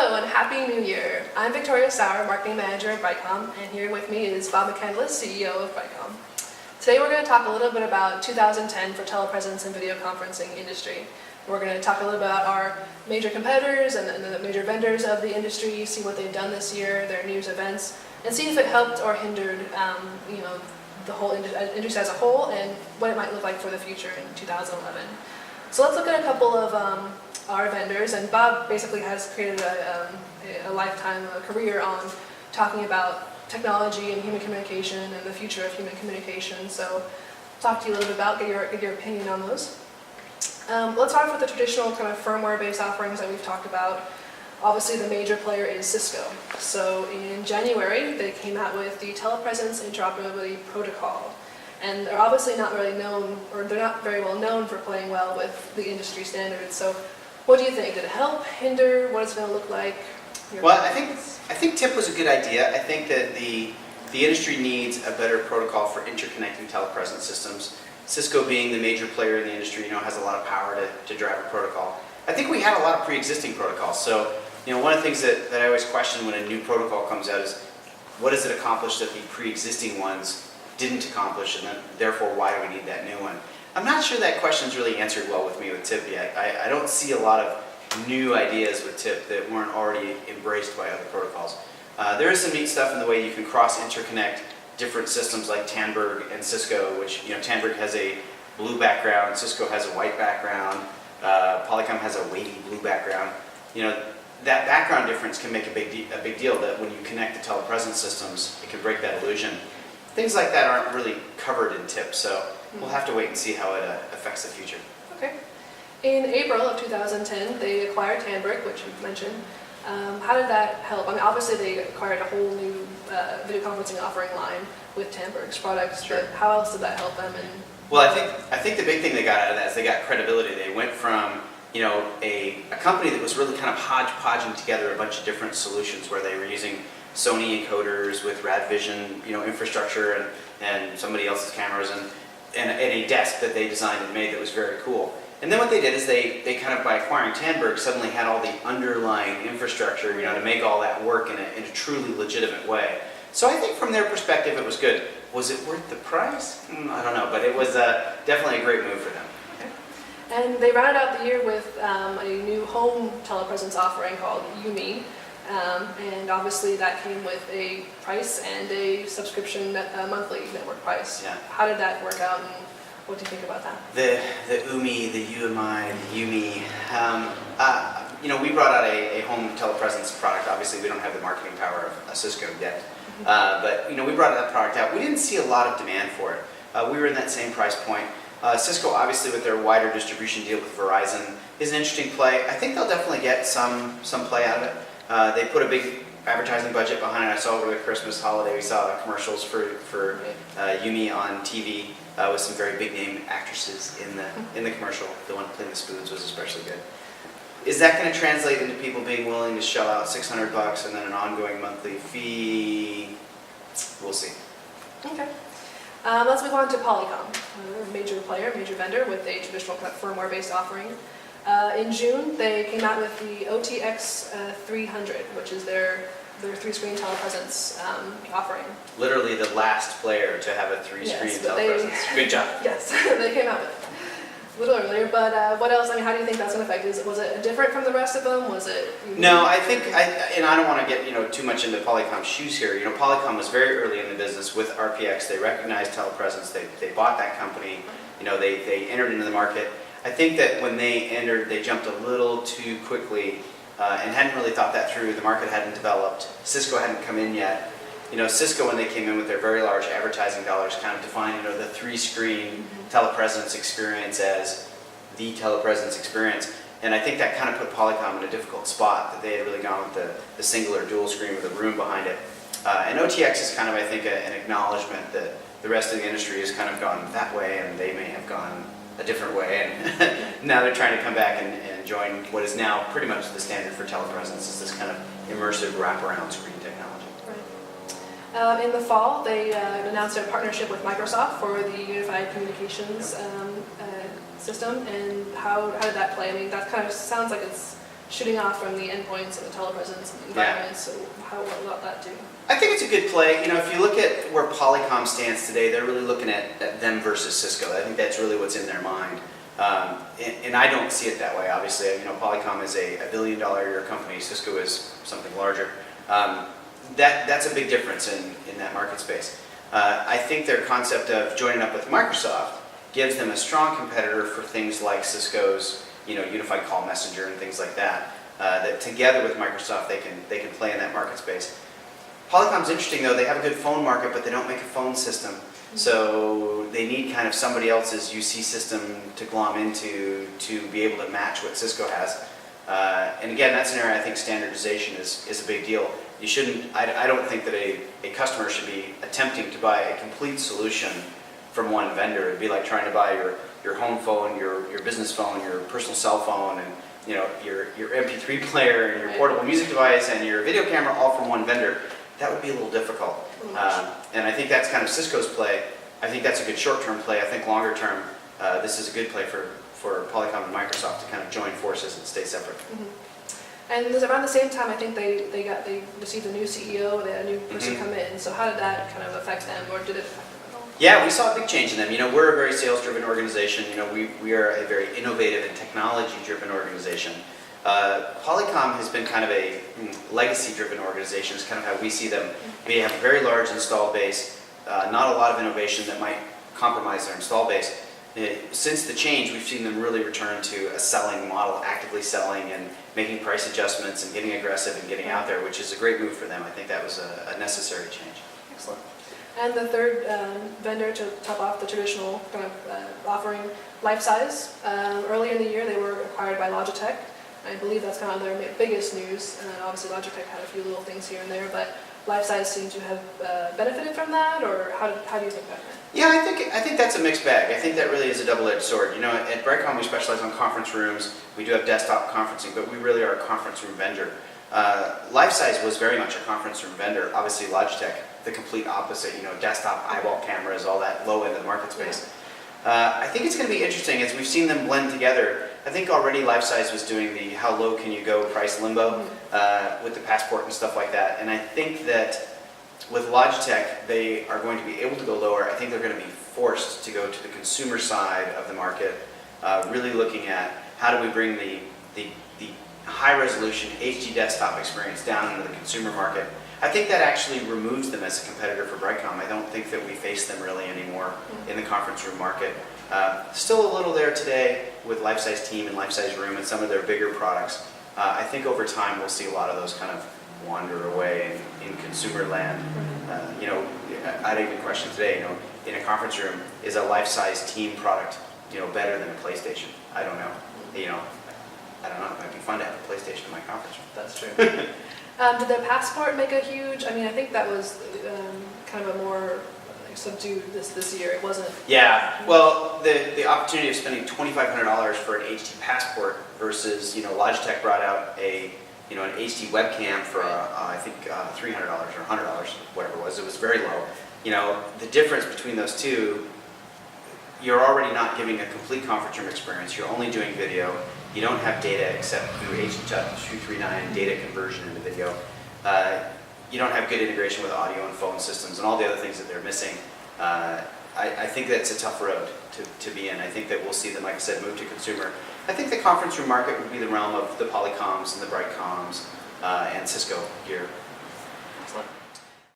Hello and Happy New Year. I'm Victoria Sauer, Marketing Manager at BrightCom, and here with me is Bob McCandless, CEO of BrightCom. Today we're going to talk a little bit about 2010 for telepresence and video conferencing industry. We're going to talk a little bit about our major competitors and the major vendors of the industry, see what they've done this year, their news events, and see if it helped or hindered the whole industry as a whole and what it might look like for the future in 2011. So let's look at a couple of our vendors, and Bob basically has created a lifetime career on talking about technology and human communication and the future of human communication. So talk to you a little bit about, get your opinion on those. Let's start with the traditional kind of firmware-based offerings that we've talked about. Obviously the major player is Cisco. So in January they came out with the Telepresence Interoperability Protocol. And they're obviously not really known, or they're not very well known for playing well with the industry standards. So what do you think? Did it help, hinder, what it's going to look like? Well, I think TIP was a good idea. I think that the industry needs a better protocol for interconnecting telepresence systems. Cisco, being the major player in the industry, has a lot of power to drive a protocol. I think we had a lot of pre-existing protocols. So, one of the things that I always question when a new protocol comes out is, what does it accomplish that the pre-existing ones didn't accomplish, and then therefore why do we need that new one? I'm not sure that question's really answered well with me with TIP yet. I don't see a lot of new ideas with TIP that weren't already embraced by other protocols. There is some neat stuff in the way you can cross-interconnect different systems like Tandberg and Cisco, which Tandberg has a blue background, Cisco has a white background, Polycom has a wavy blue background. That background difference can make a big deal, that when you connect the telepresence systems, it can break that illusion. Things like that aren't really covered in TIP, so we'll have to wait and see how it affects the future. Okay. In April of 2010, they acquired Tandberg, which you've mentioned. How did that help? I mean, obviously they acquired a whole new video conferencing offering line with Tandberg's products, Sure. but how else did that help them? Well, I think the big thing they got out of that is they got credibility. They went from a company that was really kind of hodgepodging together a bunch of different solutions where they were using Sony encoders with Rad Vision, infrastructure and somebody else's cameras and a desk that they designed and made that was very cool. And then what they did is they kind of, by acquiring Tandberg, suddenly had all the underlying infrastructure, to make all that work in a truly legitimate way. So I think from their perspective it was good. Was it worth the price? I don't know, but it was definitely a great move for them. Okay. And they rounded out the year with a new home telepresence offering called Yumi. And obviously that came with a price and a subscription monthly network price. Yeah. How did that work out, and what do you think about that? The UMI, the UMI, the Yumi. We brought out a home telepresence product. Obviously we don't have the marketing power of Cisco yet. But we brought that product out. We didn't see a lot of demand for it. We were in that same price point. Cisco, obviously with their wider distribution deal with Verizon, is an interesting play. I think they'll definitely get some play out of it. They put a big advertising budget behind it. I saw over the Christmas holiday, we saw commercials for Yumi on TV with some very big name actresses in the commercial. The one playing the spoons was especially good. Is that going to translate into people being willing to shell out $600 and then an ongoing monthly fee? We'll see. Okay. Let's move on to Polycom, a major player, major vendor with a traditional kind of firmware-based offering. In June, they came out with the OTX 300, which is their three-screen telepresence offering. Literally the last player to have a three-screen telepresence. Good job. Yes, they came out with it a little earlier, but what else? I mean, how do you think that's going to affect? Was it different from the rest of them? Was it? No, I think, and I don't want to get too much into Polycom's shoes here. Polycom was very early in the business with RPX. They recognized telepresence. They bought that company. They entered into the market. I think that when they entered, they jumped a little too quickly and hadn't really thought that through. The market hadn't developed. Cisco hadn't come in yet. Cisco, when they came in with their very large advertising dollars, kind of defined, the three-screen telepresence experience as the telepresence experience. And I think that kind of put Polycom in a difficult spot, that they had really gone with the single or dual screen with a room behind it. And OTX is kind of, I think, an acknowledgement that the rest of the industry has kind of gone that way, and they may have gone a different way. And now they're trying to come back and join what is now pretty much the standard for telepresence, is this kind of immersive wraparound screen technology. In the fall, they announced a partnership with Microsoft for the unified communications system. And how did that play? I mean, that kind of sounds like it's shooting off from the endpoints and the telepresence and the environments. So how well about that too? I think it's a good play. You know, if you look at where Polycom stands today, they're really looking at them versus Cisco. I think that's really what's in their mind. And I don't see it that way, obviously. You know, Polycom is a $1 billion a year company. Cisco is something larger. That's a big difference in that market space. I think their concept of joining up with Microsoft gives them a strong competitor for things like Cisco's, you know, unified call messenger and things like that. That together with Microsoft, they can play in that market space. Polycom's interesting though. They have a good phone market, but they don't make a phone system. So they need kind of somebody else's UC system to glom into to be able to match what Cisco has. And again, that's an area I think standardization is a big deal. You shouldn't, I don't think that a customer should be attempting to buy a complete solution from one vendor. It'd be like trying to buy your home phone, your business phone, your personal cell phone, and you know, your MP3 player and your portable music device and your video camera all from one vendor. That would be a little difficult. And I think that's kind of Cisco's play. I think that's a good short-term play. I think longer term, this is a good play for Polycom and Microsoft to kind of join forces and stay separate. And around the same time, I think they received a new CEO, they had a new person come in. So how did that kind of affect them, or did it affect them at all? Yeah, we saw a big change in them. You know, we're a very sales-driven organization. You know, we are a very innovative and technology-driven organization. Polycom has been kind of a legacy-driven organization, is kind of how we see them. They have a very large install base, not a lot of innovation that might compromise their install base. Since the change, we've seen them really return to a selling model, actively selling and making price adjustments and getting aggressive and getting out there, which is a great move for them. I think that was a necessary change. Excellent. And the third vendor to top off the traditional kind of offering, LifeSize. Earlier in the year, they were acquired by Logitech. I believe that's kind of their biggest news. Obviously, Logitech had a few little things here and there, but LifeSize seemed to have benefited from that, or how do you think that went? Yeah, I think that's a mixed bag. I think that really is a double-edged sword. You know, at BrightCom we specialize on conference rooms. We do have desktop conferencing, but we really are a conference room vendor. LifeSize was very much a conference room vendor. Obviously, Logitech, the complete opposite. You know, desktop eyeball cameras, all that low end of the market space. I think it's going to be interesting as we've seen them blend together. I think already LifeSize was doing the how low can you go price limbo with the passport and stuff like that. And I think that with Logitech, they are going to be able to go lower. I think they're going to be forced to go to the consumer side of the market, really looking at how do we bring the high resolution HD desktop experience down into the consumer market. I think that actually removes them as a competitor for BrightCom. I don't think that we face them really anymore in the conference room market. Still a little there today with LifeSize Team and LifeSize Room and some of their bigger products. I think over time we'll see a lot of those kind of wander away in consumer land. You know, I had a good question today. You know, in a conference room, is a LifeSize Team product, you know, better than a PlayStation? I don't know. You know, I don't know. It might be fun to have a PlayStation in my conference room. That's true. Did the passport make a huge? I mean, I think that was kind of a more subdued this year. It wasn't. Yeah. Well, the opportunity of spending $2,500 for an HD passport versus, you know, Logitech brought out an HD webcam for I think $300 or $100, whatever it was. It was very low. You know, the difference between those two, you're already not giving a complete conference room experience. You're only doing video. You don't have data except through H.239 data conversion into video. You don't have good integration with audio and phone systems and all the other things that they're missing. I think that's a tough road to be in. I think that we'll see them, like I said, move to consumer. I think the conference room market would be the realm of the Polycoms and the BrightComs and Cisco gear. Excellent.